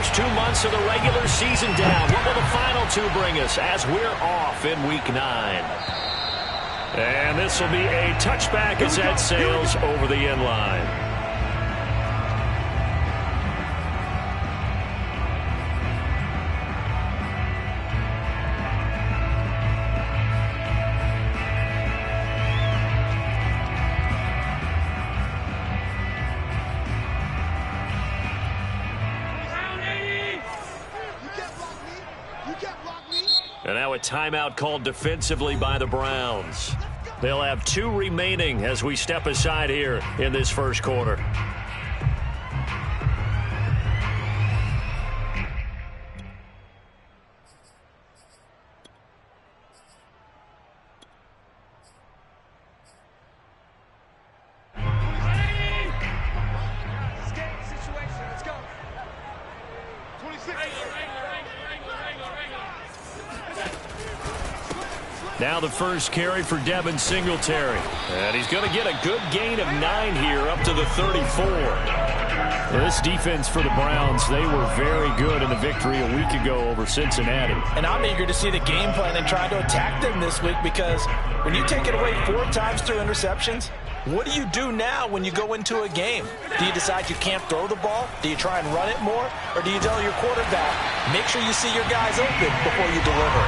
first 2 months of the regular season down. What will the final 2 bring us as we're off in Week 9? And this will be a touchback as that sails over the end line. And now a timeout called defensively by the Browns. They'll have 2 remaining as we step aside here in this first quarter. Now the first carry for Devin Singletary. And he's going to get a good gain of 9 here up to the 34. This defense for the Browns, they were very good in the victory a week ago over Cincinnati. And I'm eager to see the game plan and try to attack them this week, because when you take it away 4 times through interceptions, what do you do now when you go into a game? Do you decide you can't throw the ball? Do you try and run it more? Or do you tell your quarterback, make sure you see your guys open before you deliver?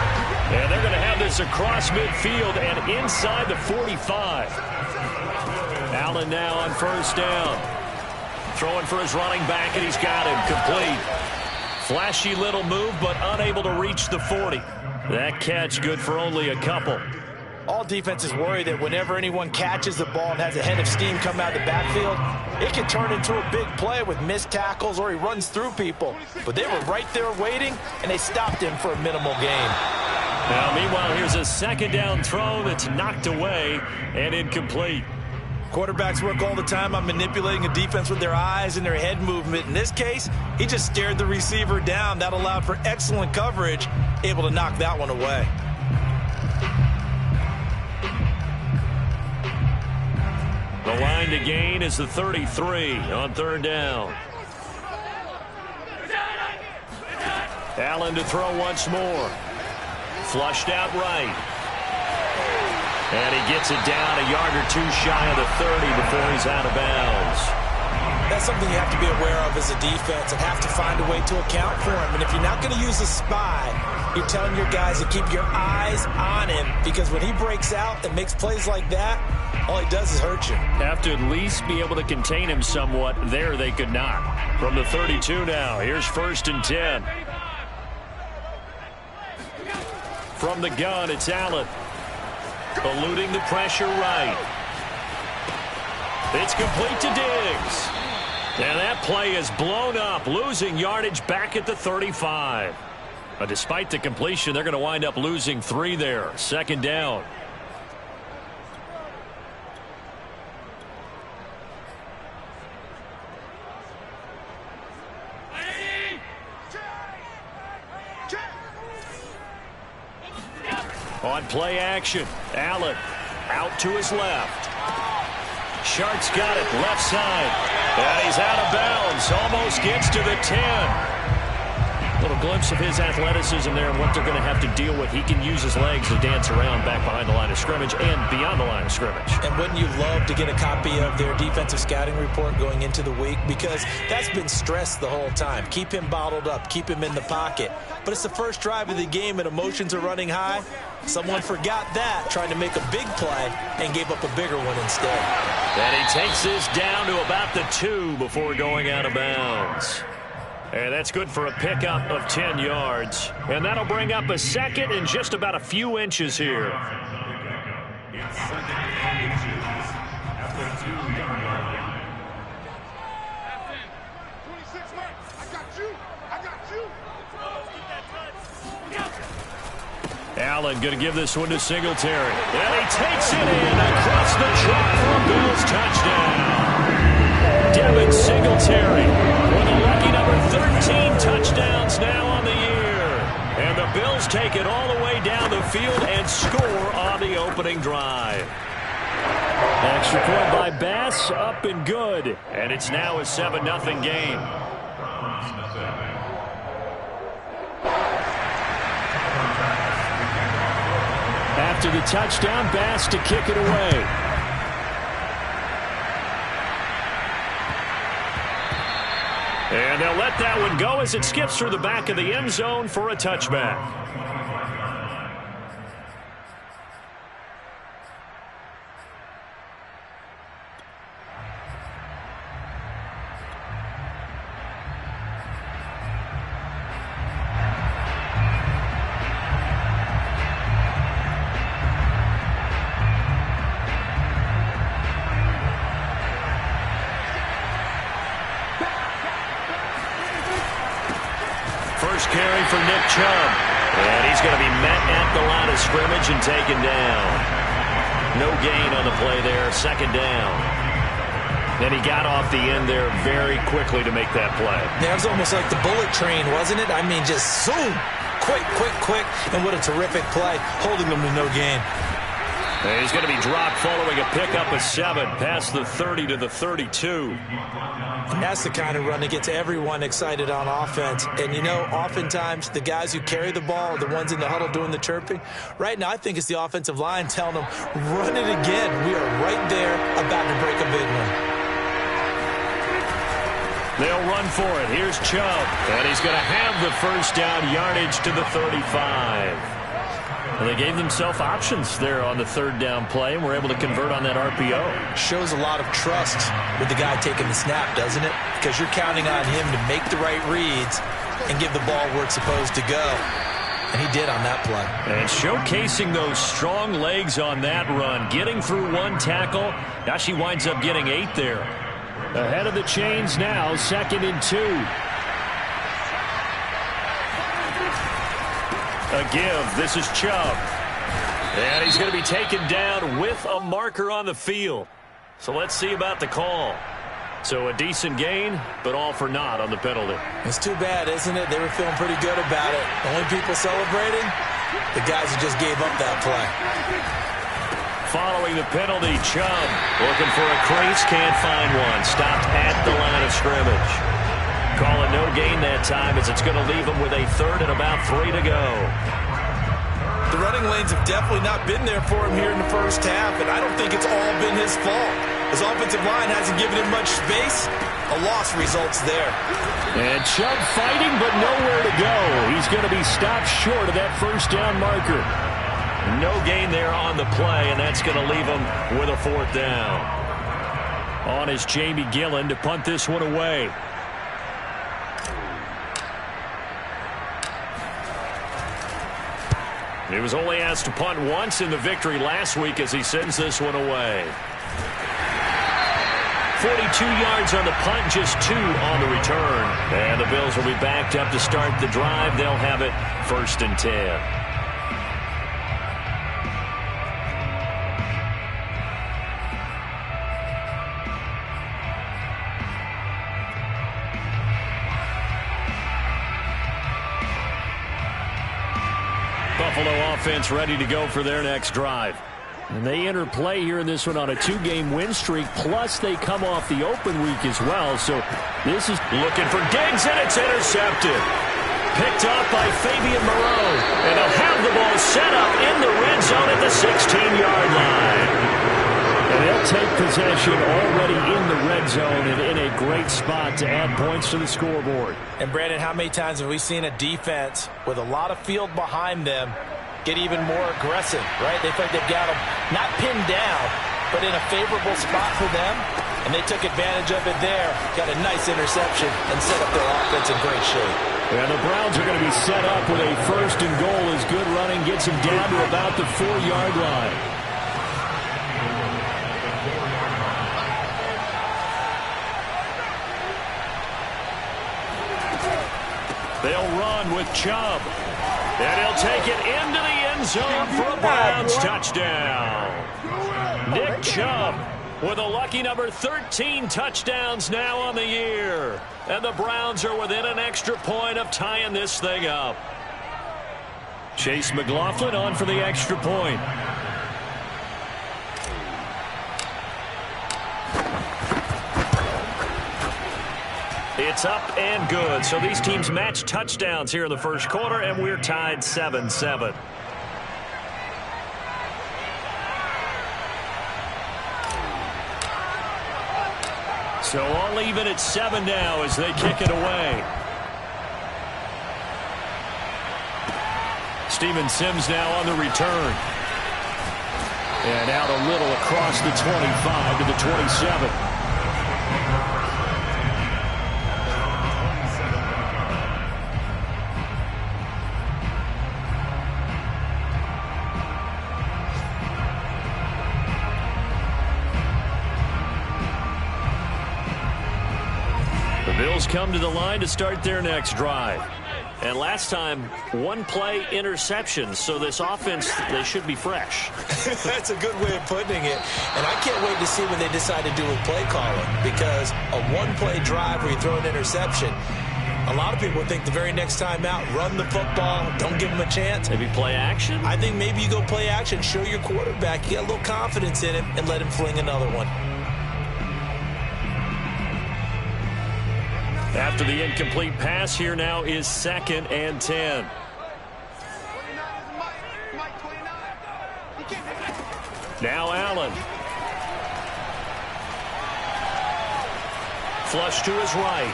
And they're going to have this across midfield and inside the 45. Allen now on first down. Throwing for his running back, and he's got him complete. Flashy little move, but unable to reach the 40. That catch good for only a couple. All defenses worry that whenever anyone catches the ball and has a head of steam come out of the backfield, it can turn into a big play with missed tackles or he runs through people. But they were right there waiting, and they stopped him for a minimal gain. Now, meanwhile, here's a second down throw that's knocked away and incomplete. Quarterbacks work all the time on manipulating a defense with their eyes and their head movement. In this case, he just stared the receiver down. That allowed for excellent coverage, able to knock that one away. The line to gain is the 33 on third down. Allen to throw once more. Flushed out right. And he gets it down a yard or 2 shy of the 30 before he's out of bounds. That's something you have to be aware of as a defense and have to find a way to account for him. And if you're not going to use a spy, you're telling your guys to keep your eyes on him, because when he breaks out and makes plays like that, all he does is hurt you. Have to at least be able to contain him somewhat. There they could not. From the 32 now, here's 1st and 10. From the gun, it's Allen. Eluding the pressure right. It's complete to Diggs. And that play is blown up, losing yardage back at the 35. But despite the completion, they're going to wind up losing 3 there. Second down. On play action, Allen out to his left. Shark's got it left side. And he's out of bounds. Almost gets to the 10. Little glimpse of his athleticism there and what they're going to have to deal with. He can use his legs to dance around back behind the line of scrimmage and beyond the line of scrimmage. And wouldn't you love to get a copy of their defensive scouting report going into the week? Because that's been stressed the whole time. Keep him bottled up. Keep him in the pocket. But it's the first drive of the game and emotions are running high. Someone forgot that, trying to make a big play, and gave up a bigger one instead. And he takes this down to about the 2 before going out of bounds. And that's good for a pickup of 10 yards. And that'll bring up a second and just about a few inches here. Allen going to give this one to Singletary. And he takes it in across the chalk for a Bills touchdown. Devin Singletary with a lucky number 13 touchdowns now on the year. And the Bills take it all the way down the field and score on the opening drive. Extra point by Bass, up and good. And it's now a 7-0 game. after the touchdown. Bass to kick it away. And they'll let that one go as it skips through the back of the end zone for a touchback. First carry for Nick Chubb. And he's going to be met at the line of scrimmage and taken down. No gain on the play there. Second down. And he got off the end there very quickly to make that play. Yeah, it was almost like the bullet train, wasn't it? I mean, just zoom. Quick, quick, quick. And what a terrific play, holding them to no gain. And he's going to be dropped following a pickup of 7 past the 30 to the 32. And that's the kind of run that gets everyone excited on offense. And, you know, oftentimes the guys who carry the ball are the ones in the huddle doing the chirping. Right now, I think it's the offensive line telling them, run it again. We are right there about to break a big one. They'll run for it. Here's Chubb. And he's going to have the first down yardage to the 35. And they gave themselves options there on the third down play and were able to convert on that RPO. Shows a lot of trust with the guy taking the snap, doesn't it? Because you're counting on him to make the right reads and give the ball where it's supposed to go. And he did on that play. And showcasing those strong legs on that run. Getting through one tackle. Gosh, he winds up getting 8 there. Ahead of the chains now, 2nd and 2. A give. This is Chubb. And he's going to be taken down with a marker on the field. So let's see about the call. So a decent gain, but all for naught on the penalty. It's too bad, isn't it? They were feeling pretty good about it. The only people celebrating, the guys who just gave up that play. Following the penalty, Chubb looking for a crease, can't find one. Stopped at the line of scrimmage. Call it no gain that time as it's going to leave him with a 3rd and about 3 to go. The running lanes have definitely not been there for him here in the first half, and I don't think it's all been his fault. His offensive line hasn't given him much space. A loss results there. And Chubb fighting, but nowhere to go. He's going to be stopped short of that first down marker. No gain there on the play, and that's going to leave him with a 4th down. On is Jamie Gillen to punt this one away. He was only asked to punt once in the victory last week as he sends this one away. 42 yards on the punt, just 2 on the return. And the Bills will be backed up to start the drive. They'll have it 1st and 10. Buffalo offense ready to go for their next drive. And they enter play here in this one on a 2-game win streak, plus they come off the open week as well. So this is looking for Diggs, and it's intercepted. Picked up by Fabian Moreau. And they'll have the ball set up in the red zone at the 16-yard line. And they'll take possession already in the red zone and in a great spot to add points to the scoreboard. And, Brandon, how many times have we seen a defense with a lot of field behind them get even more aggressive, right? They feel like they've got them not pinned down, but in a favorable spot for them. And they took advantage of it there. Got a nice interception and set up their offense in great shape. And the Browns are going to be set up with a 1st and goal as good running gets them down to about the 4-yard line. They'll run with Chubb. And he'll take it into the end zone for a Browns touchdown. Nick Chubb with a lucky number 13 touchdowns now on the year. And the Browns are within an extra point of tying this thing up. Chase McLaughlin on for the extra point. It's up and good. So these teams match touchdowns here in the first quarter, and we're tied 7-7. So all even at 7 now as they kick it away. Steven Sims now on the return. And out a little across the 25 to the 27. The Bills come to the line to start their next drive. And last time, one-play interception, so this offense, they should be fresh. That's a good way of putting it. And I can't wait to see what they decide to do with play calling, because a one-play drive where you throw an interception, a lot of people think the very next time out, run the football, don't give them a chance. Maybe play action? I think maybe you go play action, show your quarterback, you get a little confidence in him, and let him fling another one. After the incomplete pass, here now is 2nd and 10. Now Allen. Flush to his right.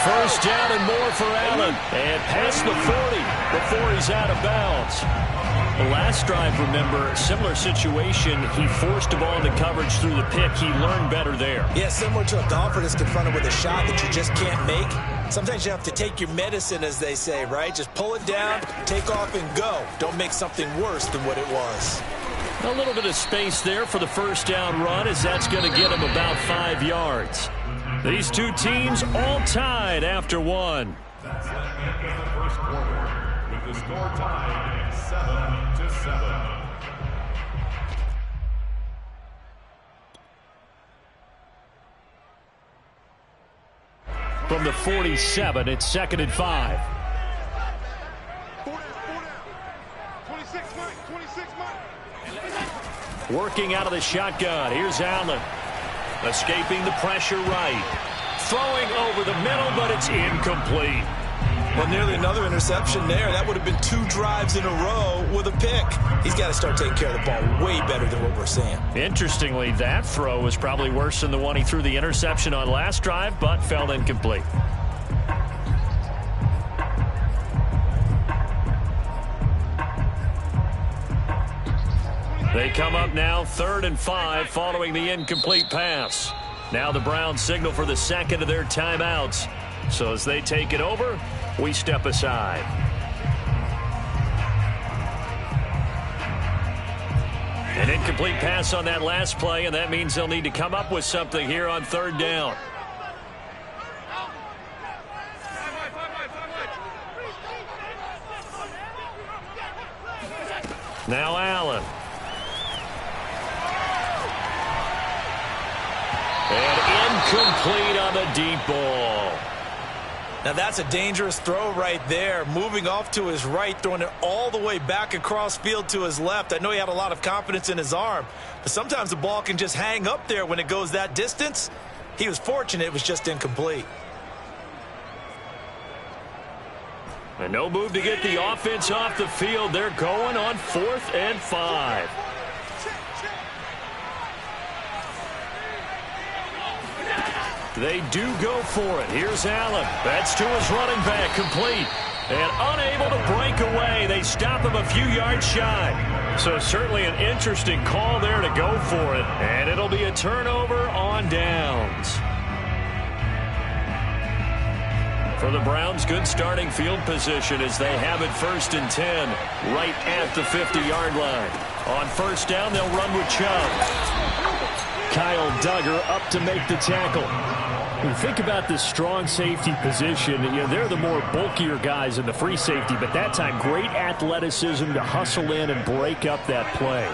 First down and more for Allen. And past the 40 before he's out of bounds. The last drive, remember, similar situation. He forced a ball into coverage through the pick. He learned better there. Yeah, similar to a golfer that's confronted with a shot that you just can't make. Sometimes you have to take your medicine, as they say, right? Just pull it down, take off, and go. Don't make something worse than what it was. A little bit of space there for the first down run, as that's going to get him about 5 yards. These two teams all tied after one. That's the end of the first quarter, with the score tied at 7-7. From the 47, it's 2nd and 5. 26 Mike. Working out of the shotgun. Here's Allen. Escaping the pressure right. Throwing over the middle, but it's incomplete. Well, nearly another interception there. That would have been 2 drives in a row with a pick. He's got to start taking care of the ball way better than what we're seeing. Interestingly, that throw was probably worse than the one he threw the interception on last drive, but fell incomplete. They come up now 3rd and 5 following the incomplete pass. Now the Browns signal for the second of their timeouts. So as they take it over, we step aside. An incomplete pass on that last play, and that means they'll need to come up with something here on 3rd down. Now Allen. And incomplete on the deep ball. Now that's a dangerous throw right there. Moving off to his right, throwing it all the way back across field to his left. I know he had a lot of confidence in his arm, but sometimes the ball can just hang up there when it goes that distance. He was fortunate it was just incomplete. And no move to get the offense off the field. They're going on 4th and 5. They do go for it. Here's Allen. That's to his running back, complete. And unable to break away. They stop him a few yards shy. So certainly an interesting call there to go for it. And it'll be a turnover on downs. For the Browns, good starting field position as they have it 1st and 10 right at the 50-yard line. On 1st down, they'll run with Chubb. Kyle Duggar up to make the tackle. When you think about this strong safety position, they're the more bulkier guys in the free safety, but that time great athleticism to hustle in and break up that play.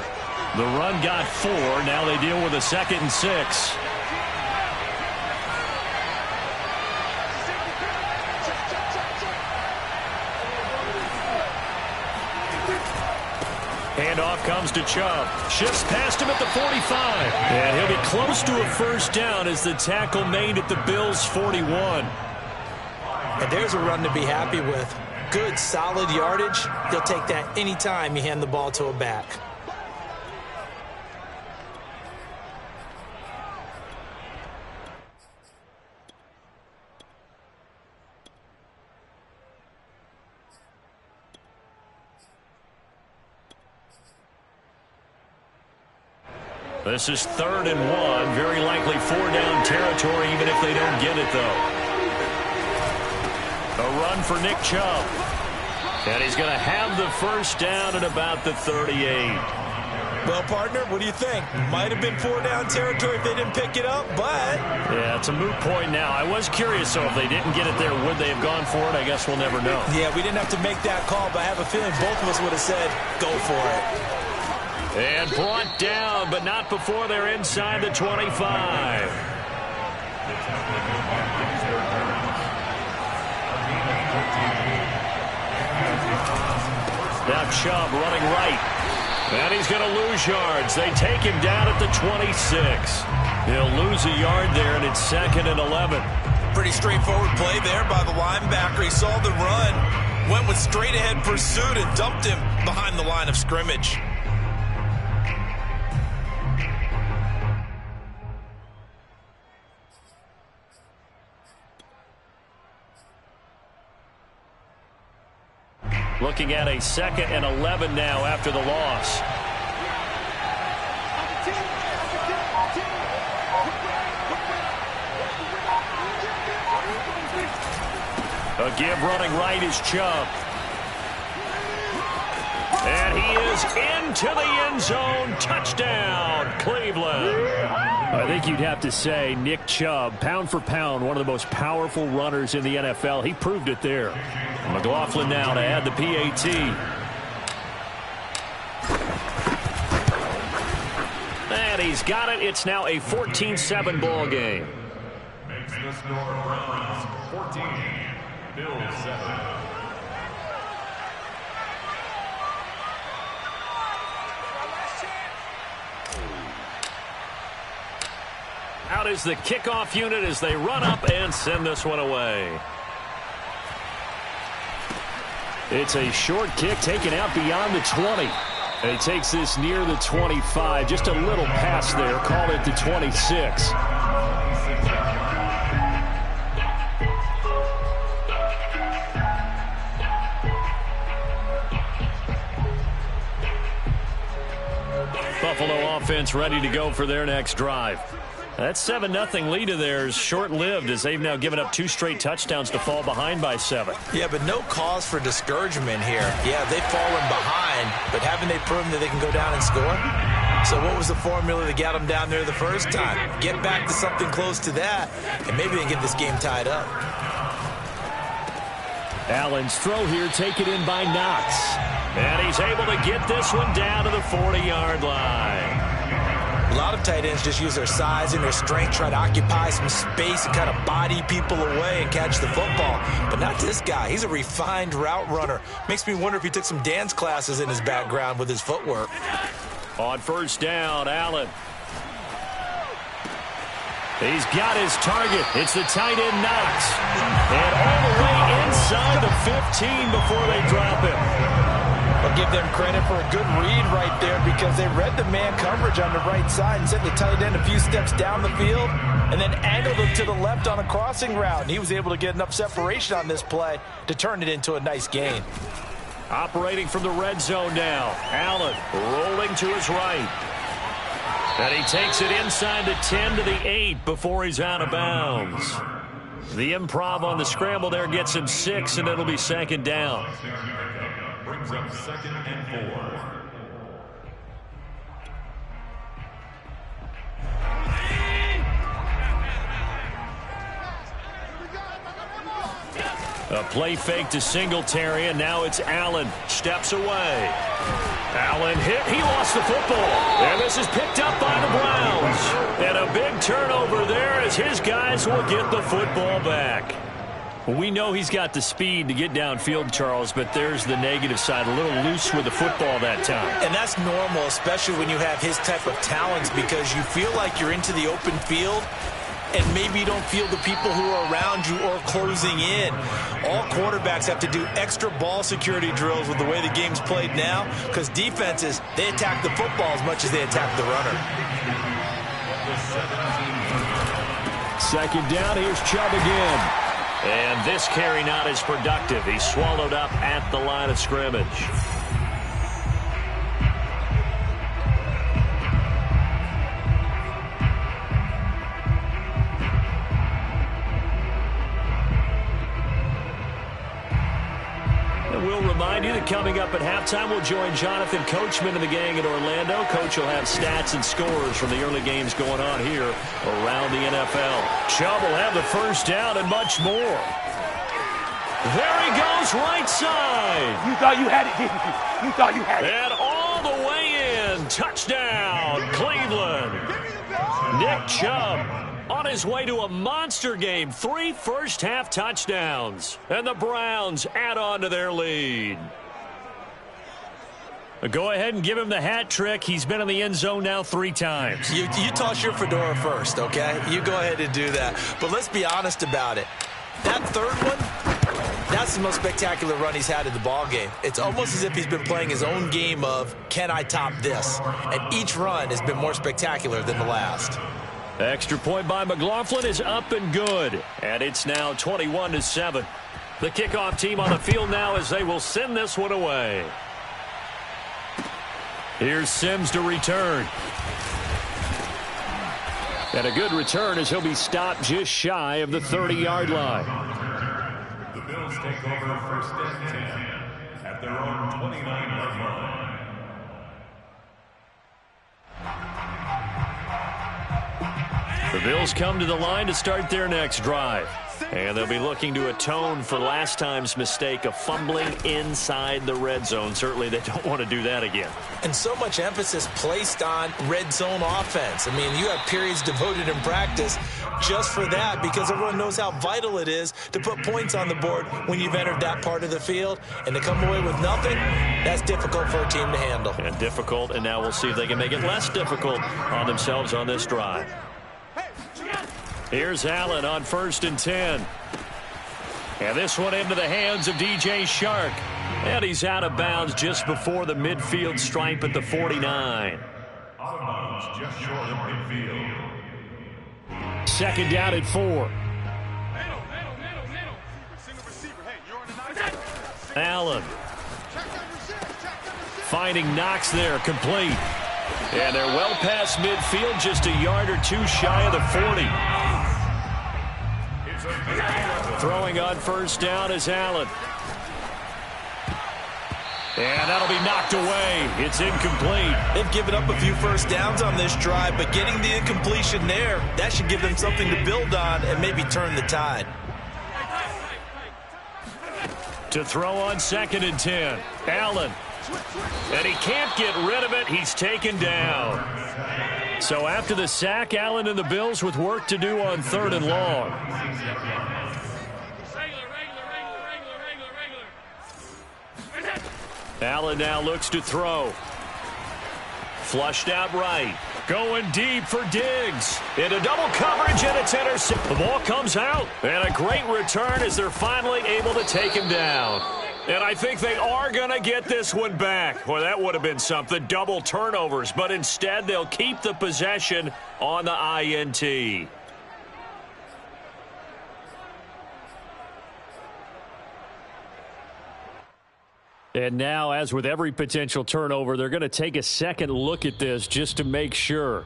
The run got 4. Now they deal with a 2nd and 6. Handoff comes to Chubb. Shifts past him at the 45. And he'll be close to a 1st down as the tackle made at the Bills' 41. And there's a run to be happy with. Good, solid yardage. He'll take that anytime you hand the ball to a back. This is 3rd and 1. Very likely 4-down territory, even if they don't get it, though. A run for Nick Chubb. And he's going to have the first down at about the 38. Well, partner, what do you think? Might have been 4-down territory if they didn't pick it up, but... Yeah, it's a moot point now. I was curious, so if they didn't get it there, would they have gone for it? I guess we'll never know. Yeah, we didn't have to make that call, but I have a feeling both of us would have said, go for it. And brought down, but not before they're inside the 25. Now Chubb running right. And he's going to lose yards. They take him down at the 26. He'll lose a yard there, and it's 2nd and 11. Pretty straightforward play there by the linebacker. He saw the run, went with straight-ahead pursuit, and dumped him behind the line of scrimmage. Looking at a 2nd and 11 now after the loss. A give running right is Chubb. And he is into the end zone. Touchdown, Cleveland. I think you'd have to say Nick Chubb, pound for pound, one of the most powerful runners in the NFL. He proved it there. McLaughlin now to add the PAT. And he's got it. It's now a 14-7 ball game. Makes the score Browns 14, Bills 7. Out is the kickoff unit as they run up and send this one away. It's a short kick taken out beyond the 20. And he takes this near the 25. Just a little pass there. Call it the 26. Buffalo offense ready to go for their next drive. That 7-0 lead of theirs short-lived as they've now given up 2 straight touchdowns to fall behind by 7. Yeah, but no cause for discouragement here. Yeah, they've fallen behind, but haven't they proven that they can go down and score? So what was the formula that got them down there the first time? Get back to something close to that, and maybe they can get this game tied up. Allen's throw here taken in by Knox. And he's able to get this one down to the 40-yard line. A lot of tight ends just use their size and their strength, try to occupy some space and kind of body people away and catch the football. But not this guy. He's a refined route runner. Makes me wonder if he took some dance classes in his background with his footwork. On first down, Allen. He's got his target. It's the tight end Knox. And all the way inside the 15 before they drop him. I'll give them credit for a good read right there because they read the man coverage on the right side and sent the tight end a few steps down the field and then angled him to the left on a crossing route. And he was able to get enough separation on this play to turn it into a nice gain. Operating from the red zone now. Allen rolling to his right. And he takes it inside the 10 to the 8 before he's out of bounds. The improv on the scramble there gets him 6, and it'll be 2nd down. Brings up 2nd and 4. A play fake to Singletary, and now it's Allen. Steps away. Allen hit. He lost the football. And this is picked up by the Browns. And a big turnover there as his guys will get the football back. Well, we know he's got the speed to get downfield, Charles, but there's the negative side. A little loose with the football that time. And that's normal, especially when you have his type of talents, because you feel like you're into the open field and maybe you don't feel the people who are around you or closing in. All quarterbacks have to do extra ball security drills with the way the game's played now, because defenses, they attack the football as much as they attack the runner. 2nd down, here's Chubb again. And this carry not as productive. He's swallowed up at the line of scrimmage. coming up at halftime. We'll join Jonathan Coachman and the gang in Orlando. Coach will have stats and scores from the early games going on here around the NFL. Chubb will have the first down and much more. There he goes, right side. You thought you had it, didn't you? You thought you had it. And all the way in. Touchdown, Cleveland. Nick Chubb on his way to a monster game. 3 first-half touchdowns. And the Browns add on to their lead. Go ahead and give him the hat trick. He's been in the end zone now 3 times. You toss your fedora first, okay? You go ahead and do that. But let's be honest about it. That third one, that's the most spectacular run he's had in the ball game. It's almost as if he's been playing his own game of, can I top this? And each run has been more spectacular than the last. Extra point by McLaughlin is up and good. And it's now 21-7. The kickoff team on the field now as they will send this one away. Here's Sims to return. And a good return as he'll be stopped just shy of the 30-yard line. The Bills take over first and 10 at their own 29-yard line. The Bills come to the line to start their next drive. And they'll be looking to atone for last time's mistake of fumbling inside the red zone. Certainly they don't want to do that again. And so much emphasis placed on red zone offense. I mean, you have periods devoted in practice just for that because everyone knows how vital it is to put points on the board when you've entered that part of the field. And to come away with nothing, that's difficult for a team to handle. And difficult, and now we'll see if they can make it less difficult on themselves on this drive. Here's Allen on 1st and 10. And this one into the hands of DJ Shark. And he's out of bounds just before the midfield stripe at the 49. Out of bounds just short of midfield. 2nd down at 4. Allen. Finding Knox there, complete. And they're well past midfield, just a yard or 2 shy of the 40. Throwing on 1st down is Allen. And that'll be knocked away. It's incomplete. They've given up a few first downs on this drive, but getting the incompletion there, that should give them something to build on and maybe turn the tide. To throw on 2nd and 10. Allen. And he can't get rid of it. He's taken down. So after the sack, Allen and the Bills with work to do on 3rd and long. Allen now looks to throw. Flushed out right. Going deep for Diggs. Into double coverage, and it's intercepted. The ball comes out. And a great return as they're finally able to take him down. And I think they are going to get this one back. Well, that would have been something. Double turnovers. But instead, they'll keep the possession on the INT. And now, as with every potential turnover, they're going to take a second look at this just to make sure.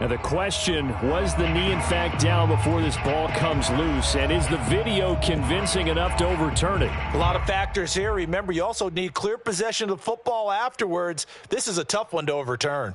Now the question, was the knee in fact down before this ball comes loose? And is the video convincing enough to overturn it? A lot of factors here. Remember, you also need clear possession of the football afterwards. This is a tough one to overturn.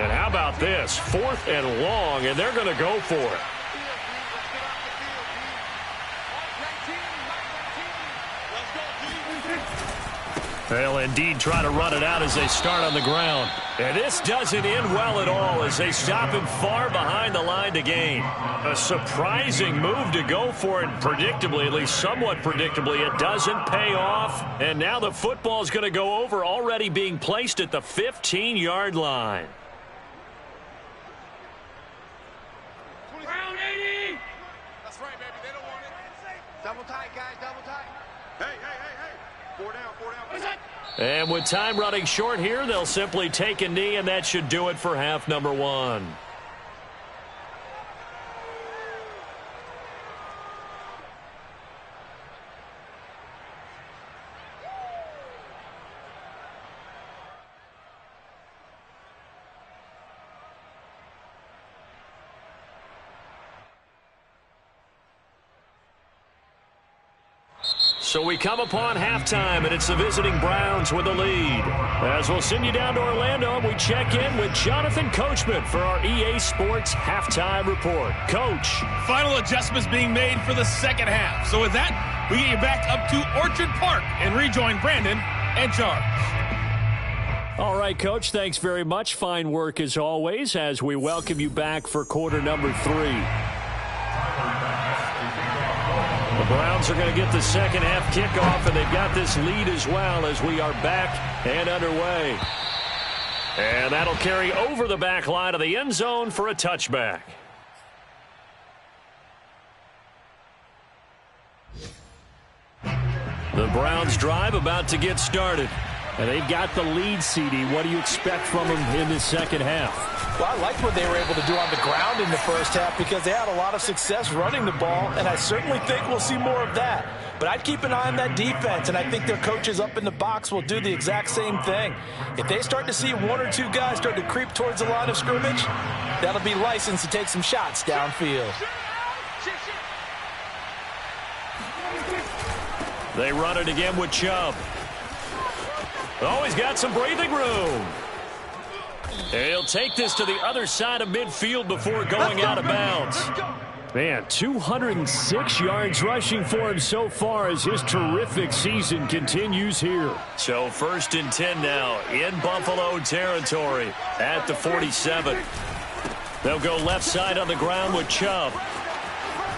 And how about this? 4th and long, and they're going to go for it. They'll indeed try to run it out as they start on the ground. And this doesn't end well at all as they stop him far behind the line to gain. A surprising move to go for it. Predictably, at least somewhat predictably, it doesn't pay off. And now the football is going to go over, already being placed at the 15-yard line. Round 80! That's right, baby. They don't want it. Double tight, guys. Double tight. Hey, hey, hey, hey. 4 down, 4 down. What is that? And with time running short here, they'll simply take a knee, and that should do it for half number 1. So we come upon halftime, and it's the visiting Browns with the lead. As we'll send you down to Orlando, we check in with Jonathan Coachman for our EA Sports Halftime Report. Coach. Final adjustments being made for the second half. So with that, we get you back up to Orchard Park and rejoin Brandon and Charles. All right, Coach, thanks very much. Fine work as always as we welcome you back for quarter number 3. The Browns are going to get the second half kickoff, and they've got this lead as well as we are back and underway. And that'll carry over the back line of the end zone for a touchback. The Browns drive about to get started. And they've got the lead, CD. What do you expect from them in this second half? Well, I liked what they were able to do on the ground in the first half because they had a lot of success running the ball, and I certainly think we'll see more of that. But I'd keep an eye on that defense, and I think their coaches up in the box will do the exact same thing. If they start to see 1 or 2 guys start to creep towards the line of scrimmage, that'll be licensed to take some shots downfield. They run it again with Chubb. Oh, he's got some breathing room. He'll take this to the other side of midfield before going out of bounds. Man, 206 yards rushing for him so far as his terrific season continues here. So 1st and 10 now in Buffalo territory at the 47. They'll go left side on the ground with Chubb.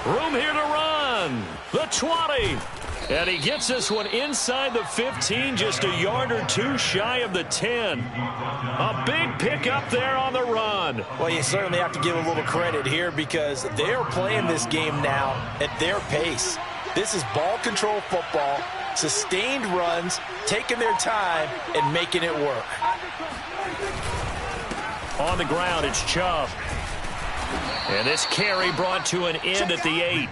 Room here to run. The 20. And he gets this one inside the 15, just a yard or 2 shy of the 10. A big pickup there on the run. Well, you certainly have to give a little credit here because they're playing this game now at their pace. This is ball control football, sustained runs, taking their time, and making it work. On the ground, it's Chubb. And this carry brought to an end at the 8.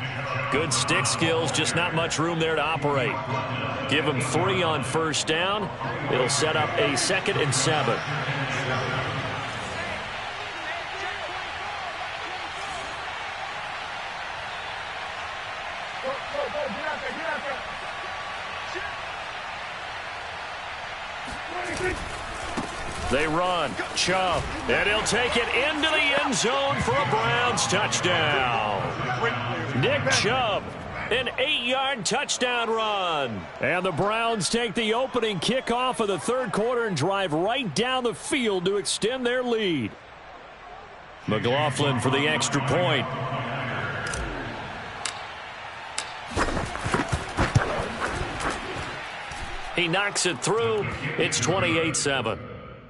Good stick skills, just not much room there to operate. Give him 3 on first down. It'll set up a 2nd and 7. They run. Chubb. And he'll take it into the end zone for a Browns touchdown. Nick Chubb. An 8-yard touchdown run. And the Browns take the opening kickoff of the 3rd quarter and drive right down the field to extend their lead. McLaughlin for the extra point. He knocks it through. It's 28-7.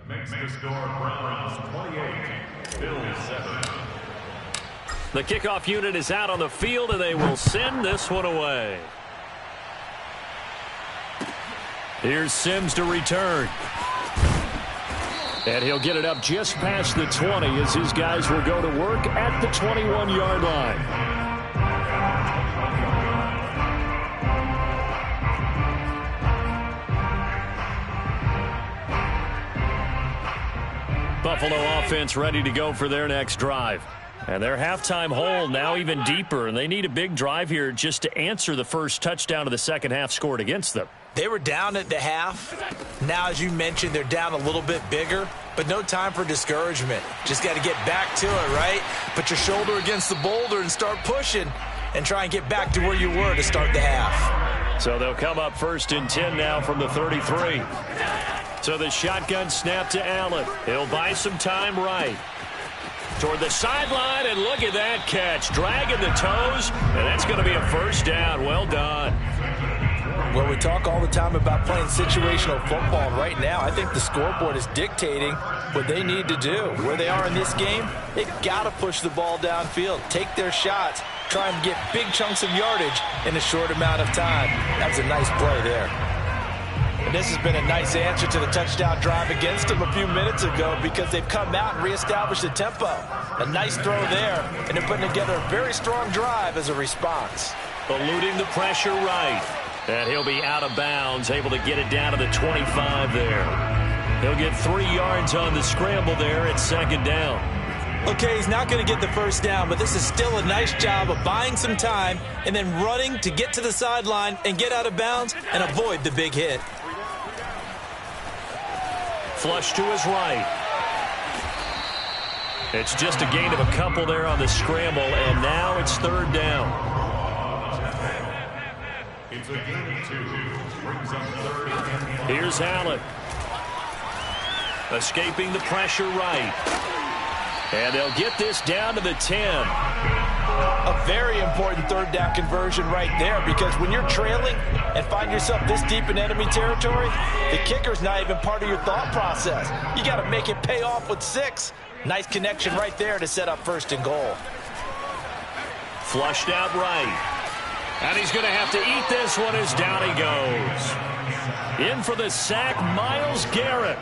Makes the score Browns 28, Bills 7. The kickoff unit is out on the field, and they will send this one away. Here's Sims to return. And he'll get it up just past the 20 as his guys will go to work at the 21-yard line. Buffalo offense ready to go for their next drive. And their halftime hole now even deeper, and they need a big drive here just to answer the first touchdown of the second half scored against them. They were down at the half. Now, as you mentioned, they're down a little bit bigger, but no time for discouragement. Just got to get back to it, right? Put your shoulder against the boulder and start pushing and try and get back to where you were to start the half. So they'll come up 1st and 10 now from the 33. So the shotgun snap to Allen. He'll buy some time right. Toward the sideline, and look at that catch. Dragging the toes, and that's going to be a 1st down. Well done. Well, we talk all the time about playing situational football. And right now, I think the scoreboard is dictating what they need to do. Where they are in this game, they've got to push the ball downfield, take their shots, try and get big chunks of yardage in a short amount of time. That was a nice play there. And this has been a nice answer to the touchdown drive against them a few minutes ago because they've come out and reestablished the tempo. A nice throw there, and they're putting together a very strong drive as a response. Eluding the pressure right. And he'll be out of bounds, able to get it down to the 25 there. He'll get 3 yards on the scramble there at 2nd down. Okay, he's not going to get the 1st down, but this is still a nice job of buying some time and then running to get to the sideline and get out of bounds and avoid the big hit. Flush to his right. It's just a gain of a couple there on the scramble, and now it's 3rd down. It's a gain of 2. Brings up 3rd and 1. Here's Allen. Escaping the pressure right. And they'll get this down to the 10. A very important 3rd down conversion right there because when you're trailing and find yourself this deep in enemy territory, the kicker's not even part of your thought process. You got to make it pay off with 6. Nice connection right there to set up 1st and goal. Flushed out right. And he's going to have to eat this one as down he goes. In for the sack, Myles Garrett.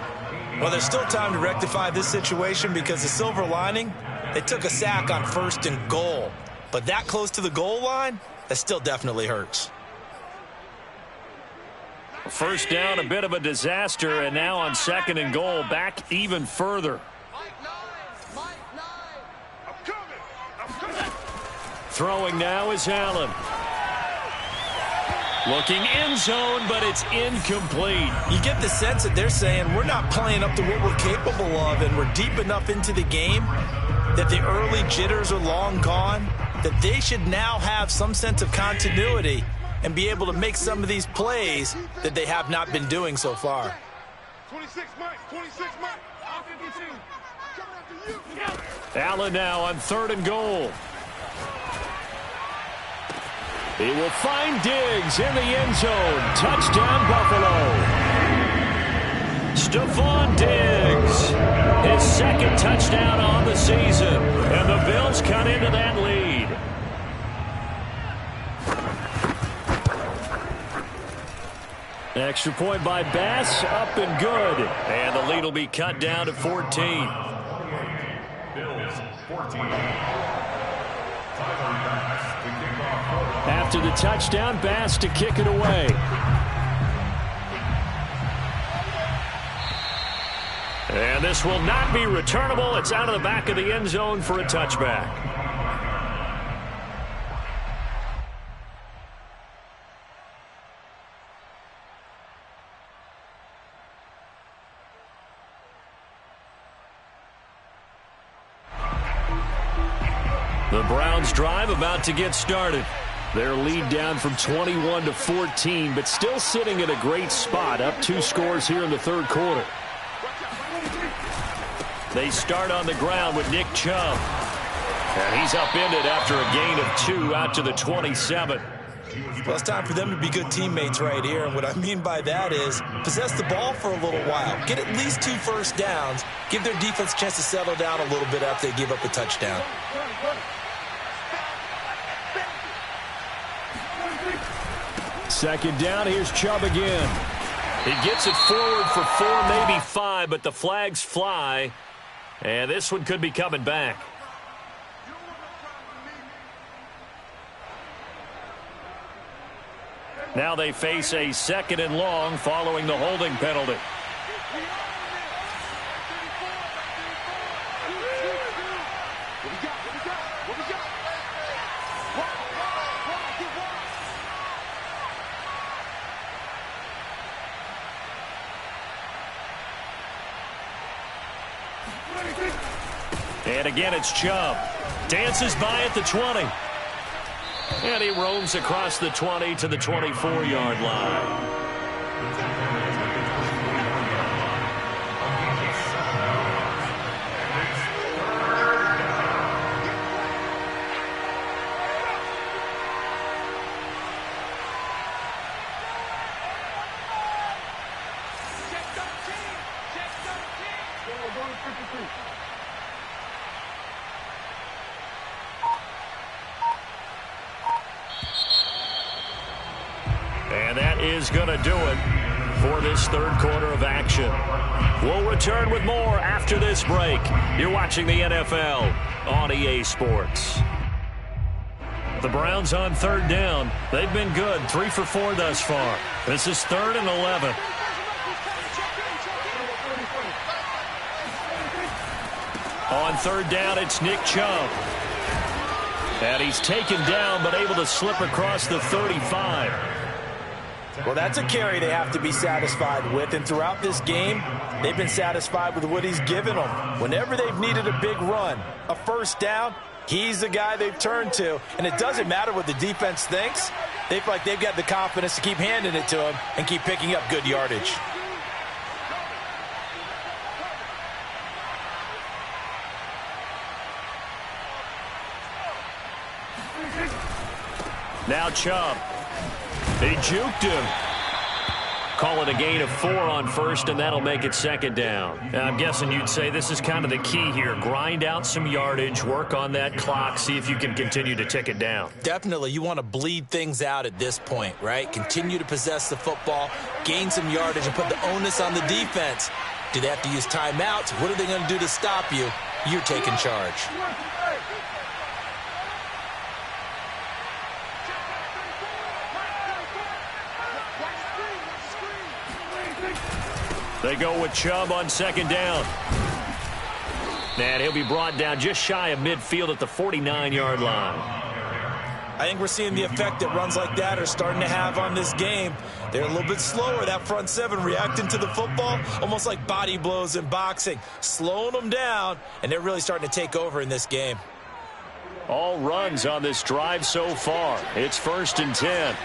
Well, there's still time to rectify this situation because the silver lining, they took a sack on 1st and goal. But that close to the goal line, that still definitely hurts. 1st down, a bit of a disaster, and now on 2nd and goal, back even further. Throwing now is Allen. Looking end zone, but it's incomplete. You get the sense that they're saying we're not playing up to what we're capable of, and we're deep enough into the game that the early jitters are long gone, that they should now have some sense of continuity and be able to make some of these plays that they have not been doing so far. 26 Mike, 26 Mike. Allen now on 3rd and goal. He will find Diggs in the end zone. Touchdown, Buffalo. Stephon Diggs, his 2nd touchdown on the season. And the Bills cut into that lead. Extra point by Bass, up and good. And the lead will be cut down to 14. Bills 14. After the touchdown, Bass to kick it away. And this will not be returnable. It's out of the back of the end zone for a touchback. The Browns drive about to get started. Their lead down from 21 to 14, but still sitting at a great spot, up 2 scores here in the 3rd quarter. They start on the ground with Nick Chubb. And he's upended after a gain of 2 out to the 27. Well, it's time for them to be good teammates right here. And what I mean by that is possess the ball for a little while. Get at least 2 first downs. Give their defense a chance to settle down a little bit after they give up a touchdown. Second down, here's Chubb again. He gets it forward for 4, maybe 5, but the flags fly. And this one could be coming back. Now they face a 2nd and long following the holding penalty. And again, it's Chubb. Dances by at the 20. And he roams across the 20 to the 24-yard line. And that is going to do it for this third quarter of action. We'll return with more after this break. You're watching the NFL on EA Sports. The Browns on third down. They've been good, 3 for 4 thus far. This is 3rd and 11. On third down, it's Nick Chubb. And he's taken down, but able to slip across the 35. Well, that's a carry they have to be satisfied with. And throughout this game, they've been satisfied with what he's given them. Whenever they've needed a big run, a first down, he's the guy they've turned to. And it doesn't matter what the defense thinks. They feel like they've got the confidence to keep handing it to him and keep picking up good yardage. Now Chubb. They juked him. Call it a gain of 4 on first, and that'll make it second down. I'm guessing you'd say this is kind of the key here. Grind out some yardage, work on that clock, see if you can continue to tick it down. Definitely. You want to bleed things out at this point, right? Continue to possess the football, gain some yardage, and put the onus on the defense. Do they have to use timeouts? What are they going to do to stop you? You're taking charge. They go with Chubb on second down. And he'll be brought down just shy of midfield at the 49-yard line. I think we're seeing the effect that runs like that are starting to have on this game. They're a little bit slower, that front seven, reacting to the football, almost like body blows in boxing, slowing them down, and they're really starting to take over in this game. All runs on this drive so far. It's 1st and 10.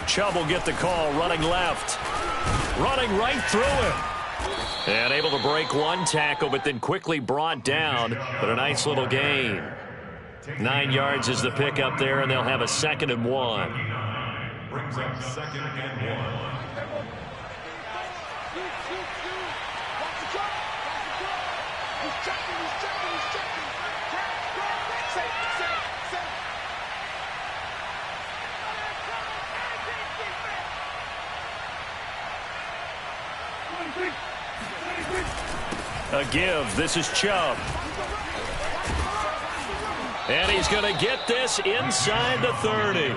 Chubb will get the call, running left. Running right through him. And able to break one tackle, but then quickly brought down. But a nice little gain. 9 yards is the pickup there, and they'll have a 2nd and 1. Brings up 2nd and 1. A give. This is Chubb. And he's going to get this inside the 30.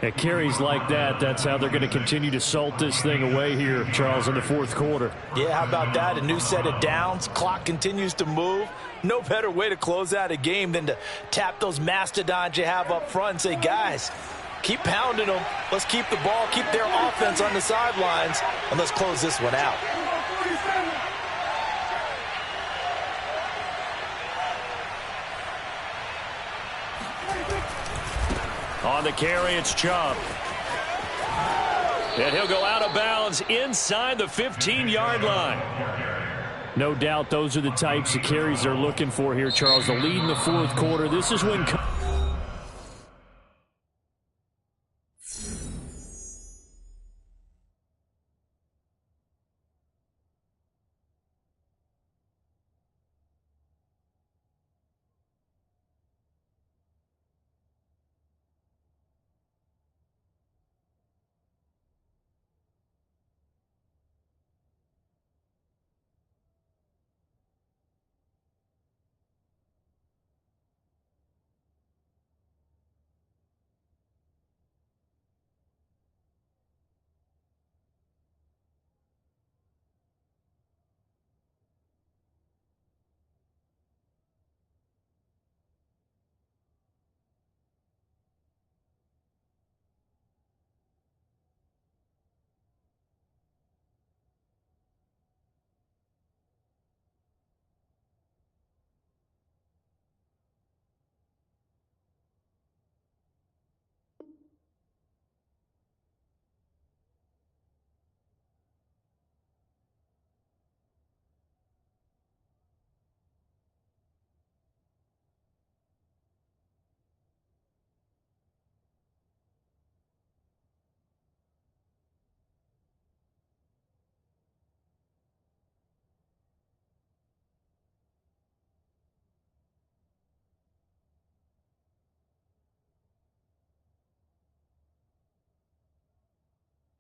At carries like that, that's how they're going to continue to salt this thing away here, Charles, in the fourth quarter. Yeah, how about that? A new set of downs. Clock continues to move. No better way to close out a game than to tap those mastodons you have up front and say, guys, keep pounding them. Let's keep the ball, keep their offense on the sidelines, and let's close this one out. On the carry, it's Chubb. And he'll go out of bounds inside the 15-yard line. No doubt those are the types of carries they're looking for here, Charles. The lead in the fourth quarter. This is when...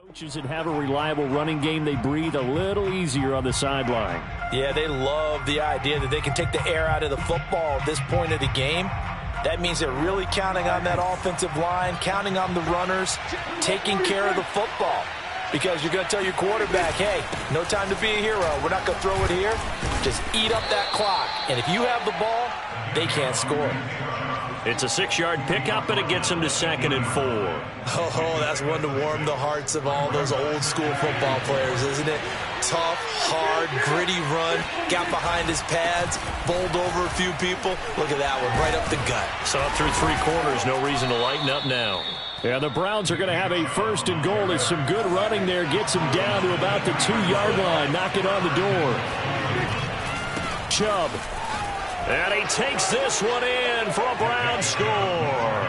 Coaches that have a reliable running game, they breathe a little easier on the sideline. Yeah, they love the idea that they can take the air out of the football at this point of the game. That means they're really counting on that offensive line, counting on the runners, taking care of the football. Because you're going to tell your quarterback, hey, no time to be a hero. We're not going to throw it here. Just eat up that clock. And if you have the ball, they can't score. It's a 6-yard pickup, and it gets them to 2nd and 4. Oh, that's one to warm the hearts of all those old-school football players, isn't it? Tough, hard, gritty run, got behind his pads, bowled over a few people. Look at that one, right up the gut. So up through 3 quarters, no reason to lighten up now. Yeah, the Browns are going to have a 1st and goal. There's some good running there. Gets him down to about the 2-yard line. Knock it on the door. Chubb. And he takes this one in for a Brown score.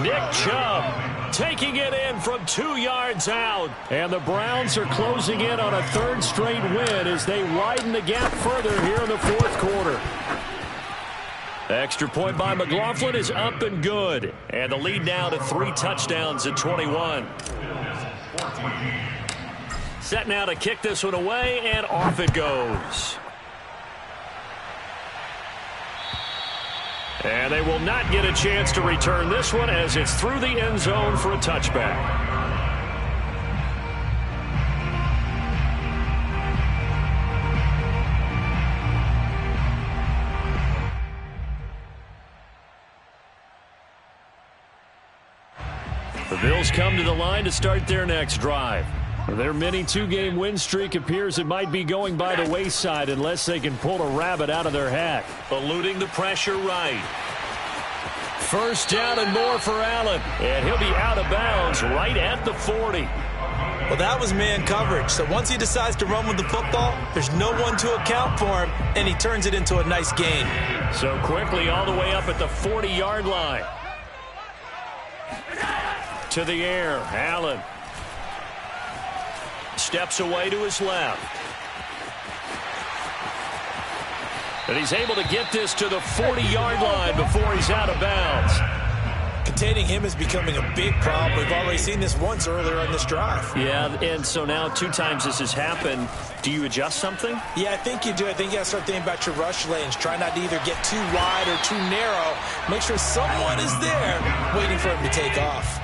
Nick Chubb taking it in from 2 yards out. And the Browns are closing in on a 3rd straight win as they widen the gap further here in the 4th quarter. Extra point by McLaughlin is up and good. And the lead now to 3 touchdowns at 21. Set now to kick this one away, and off it goes. And they will not get a chance to return this one as it's through the end zone for a touchback. The Bills come to the line to start their next drive. Their mini 2-game win streak appears it might be going by the wayside unless they can pull a rabbit out of their hat. Eluding the pressure right. 1st down and more for Allen. And he'll be out of bounds right at the 40. Well, that was man coverage. So once he decides to run with the football, there's no one to account for him, and he turns it into a nice gain. So quickly all the way up at the 40-yard line. To the air, Allen. Steps away to his left. And he's able to get this to the 40-yard line before he's out of bounds. Containing him is becoming a big problem. We've already seen this once earlier on this drive. Yeah, and so now 2 times this has happened. Do you adjust something? Yeah, I think you do. I think you got to start thinking about your rush lanes. Try not to either get too wide or too narrow. Make sure someone is there waiting for him to take off.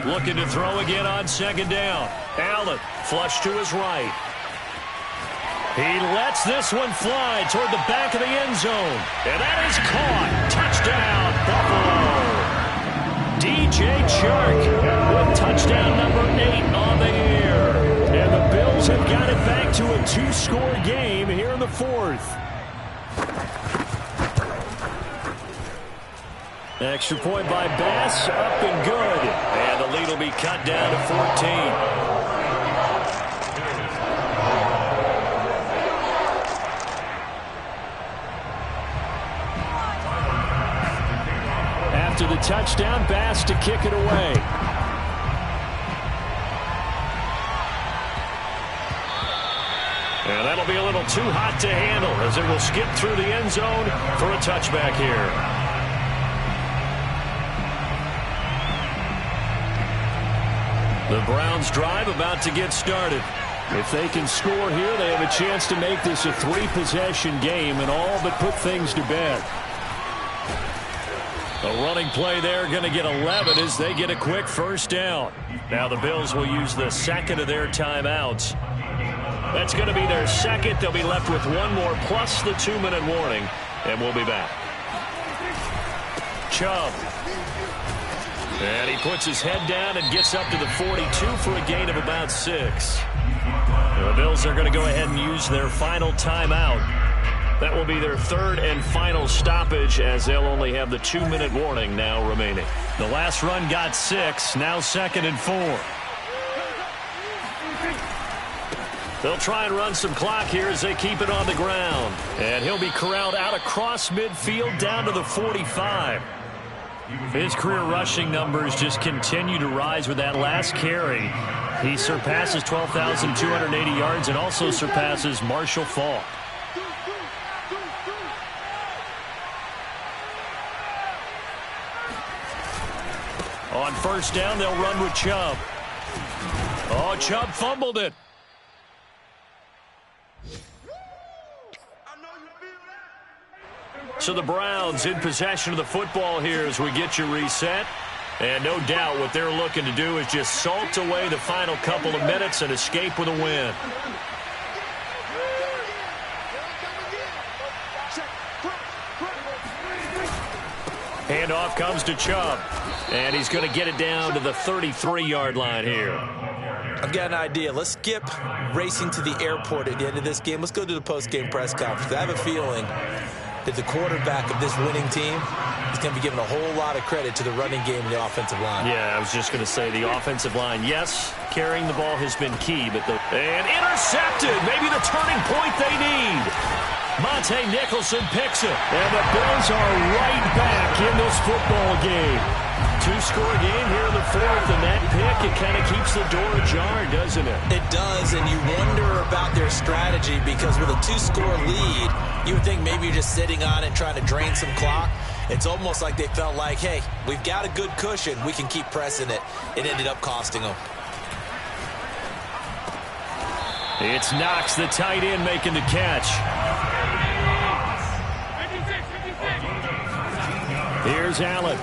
Looking to throw again on 2nd down. Allen, flush to his right. He lets this one fly toward the back of the end zone. And that is caught. Touchdown, Buffalo. DJ Chark with touchdown number 8 on the year. And the Bills have got it back to a 2-score game here in the 4th. Extra point by Bass, up and good. And the lead will be cut down to 14. After the touchdown, Bass to kick it away. And that'll be a little too hot to handle as it will skip through the end zone for a touchback here. The Browns drive about to get started. If they can score here, they have a chance to make this a 3-possession game and all but put things to bed. A running play there going to get 11 as they get a quick 1st down. Now the Bills will use the 2nd of their timeouts. That's going to be their 2nd. They'll be left with 1 more plus the 2-minute warning, and we'll be back. Chubb. And he puts his head down and gets up to the 42 for a gain of about 6. The Bills are going to go ahead and use their final timeout. That will be their 3rd and final stoppage as they'll only have the 2-minute warning now remaining. The last run got 6, now 2nd and 4. They'll try and run some clock here as they keep it on the ground. And he'll be corralled out across midfield down to the 45. His career rushing numbers just continue to rise with that last carry. He surpasses 12,280 yards and also surpasses Marshall Faulk. On first down, they'll run with Chubb. Oh, Chubb fumbled it. So the Browns in possession of the football here as we get you reset. And no doubt what they're looking to do is just salt away the final couple of minutes and escape with a win. Handoff comes to Chubb. And he's going to get it down to the 33-yard line here. I've got an idea. Let's skip racing to the airport at the end of this game. Let's go to the post-game press conference. I have a feeling that the quarterback of this winning team is going to be given a whole lot of credit to the running game and the offensive line. Yeah, I was just going to say the offensive line, yes, carrying the ball has been key, but and intercepted, maybe the turning point they need. Monte Nicholson picks it, and the Bills are right back in this football game. Two-score game here in the fourth, and that pick, it kind of keeps the door ajar, doesn't it? It does, and you wonder about their strategy because with a two-score lead, you would think maybe you're just sitting on it trying to drain some clock. It's almost like they felt like, hey, we've got a good cushion. We can keep pressing it. It ended up costing them. It's Knox, the tight end, making the catch. Here's Allen.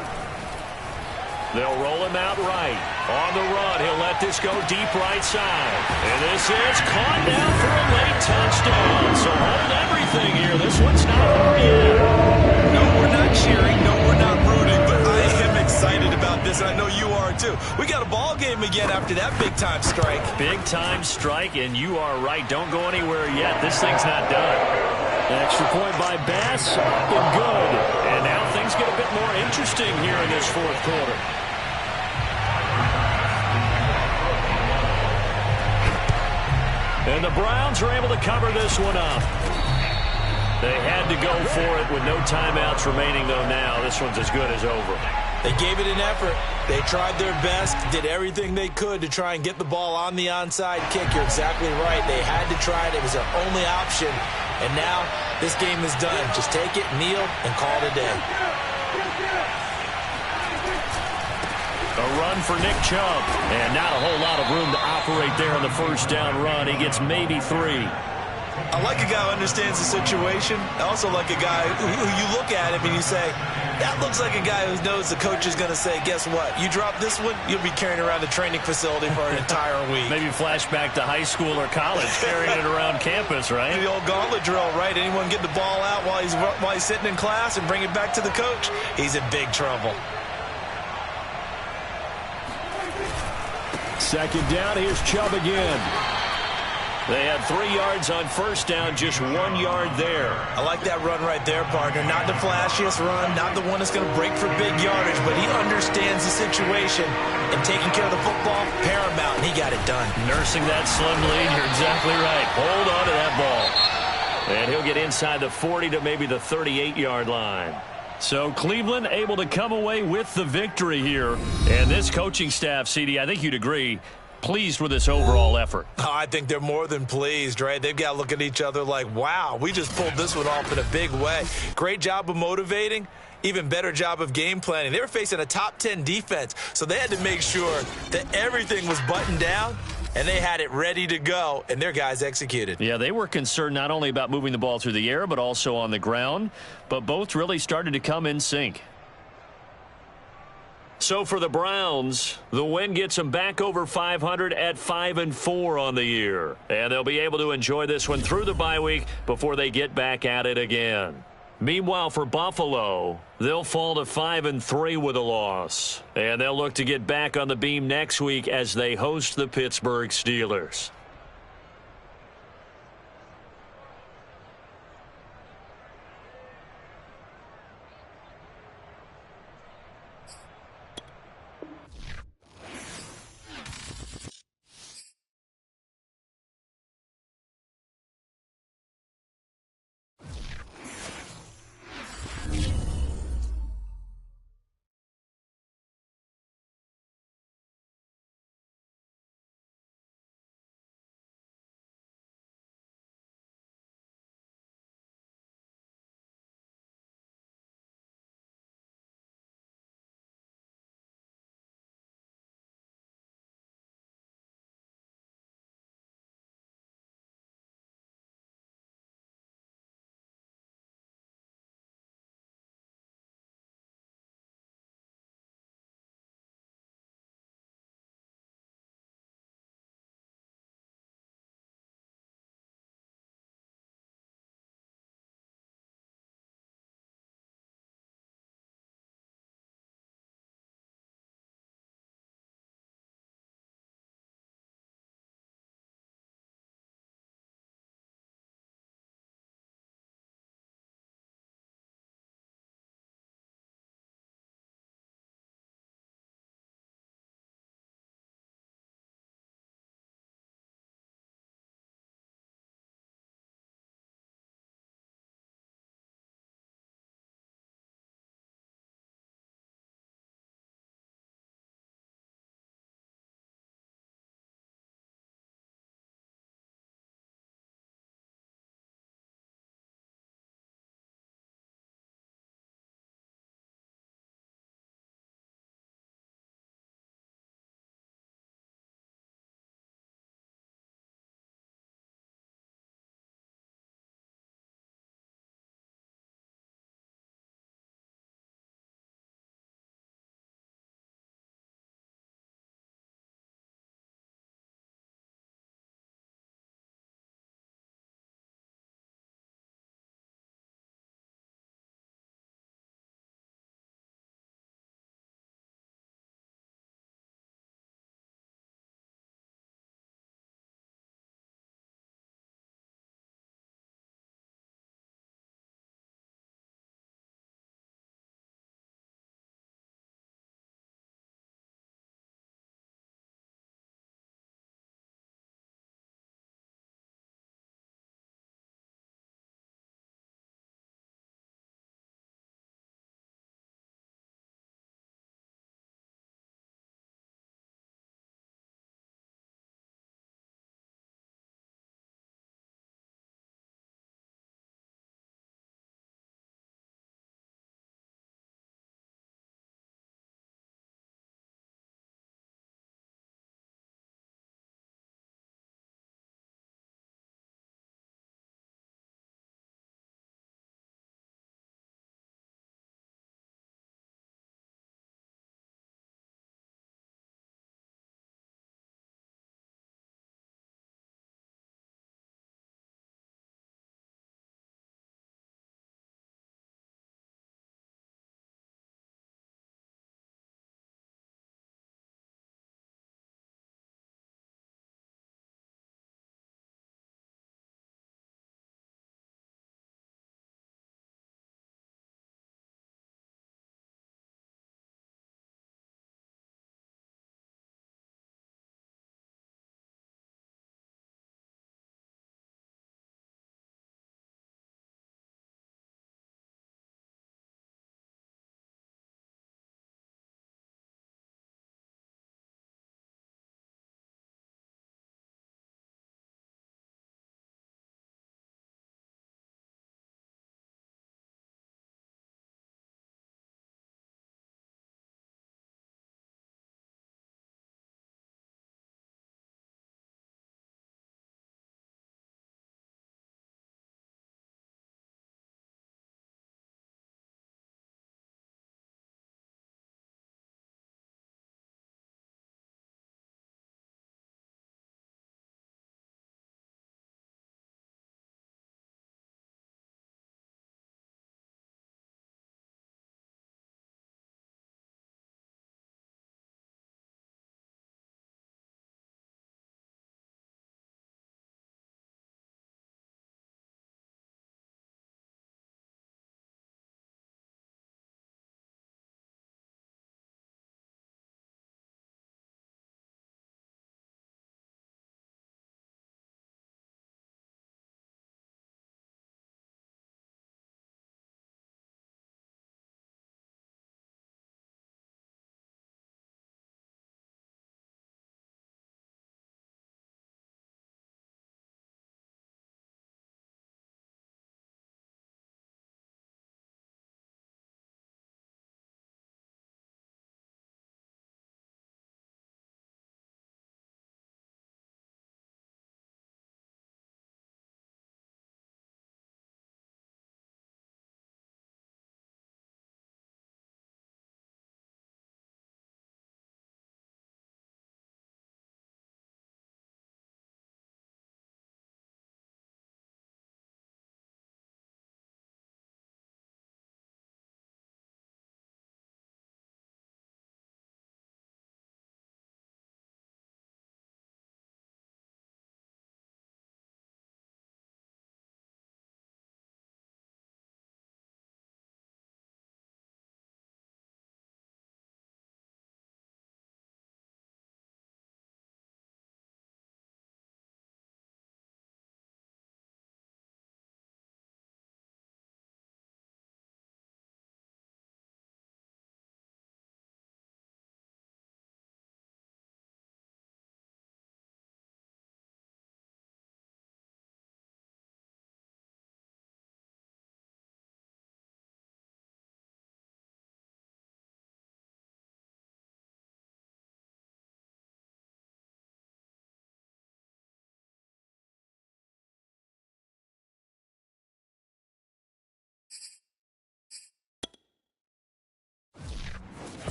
They'll roll him out right. On the run, he'll let this go deep right side. And this is caught down for a late touchdown. So hold everything here. This one's not over yet. No, we're not cheering. No, we're not rooting. But I am excited about this, and I know you are too. We got a ball game again after that big-time strike. Big-time strike, and you are right. Don't go anywhere yet. This thing's not done. An extra point by Bass, and good. And now things get a bit more interesting here in this fourth quarter. And the Browns are able to cover this one up. They had to go for it with no timeouts remaining, though, now. This one's as good as over. They gave it an effort. They tried their best, did everything they could to try and get the ball on the onside kick. You're exactly right. They had to try it. It was their only option. And now this game is done. Just take it, kneel, and call it a day. A run for Nick Chubb. And not a whole lot of room to operate there on the first down run. He gets maybe 3. I like a guy who understands the situation. I also like a guy who you look at him and you say, that looks like a guy who knows the coach is going to say, guess what? You drop this one, you'll be carrying around the training facility for an entire week. Maybe flashback to high school or college, carrying it around campus, right? The old gauntlet drill, right? Anyone get the ball out while he's sitting in class and bring it back to the coach? He's in big trouble. Second down, here's Chubb again. They had 3 yards on first down, just 1 yard there. I like that run right there, partner. Not the flashiest run, not the one that's going to break for big yardage, but he understands the situation, and taking care of the football, paramount, and he got it done. Nursing that slim lead, you're exactly right. Hold on to that ball. And he'll get inside the 40 to maybe the 38-yard line. So Cleveland able to come away with the victory here. And this coaching staff, CD, I think you'd agree, pleased with this overall effort. Oh, I think they're more than pleased, right? They've got to look at each other like, wow, we just pulled this one off in a big way. Great job of motivating. Even better job of game planning. They were facing a top 10 defense, so they had to make sure that everything was buttoned down, and they had it ready to go, and their guys executed. Yeah, they were concerned not only about moving the ball through the air, but also on the ground, but both really started to come in sync. So for the Browns, the win gets them back over 500 at 5-4 on the year. And they'll be able to enjoy this one through the bye week before they get back at it again. Meanwhile, for Buffalo, they'll fall to 5-3 with a loss. And they'll look to get back on the beam next week as they host the Pittsburgh Steelers.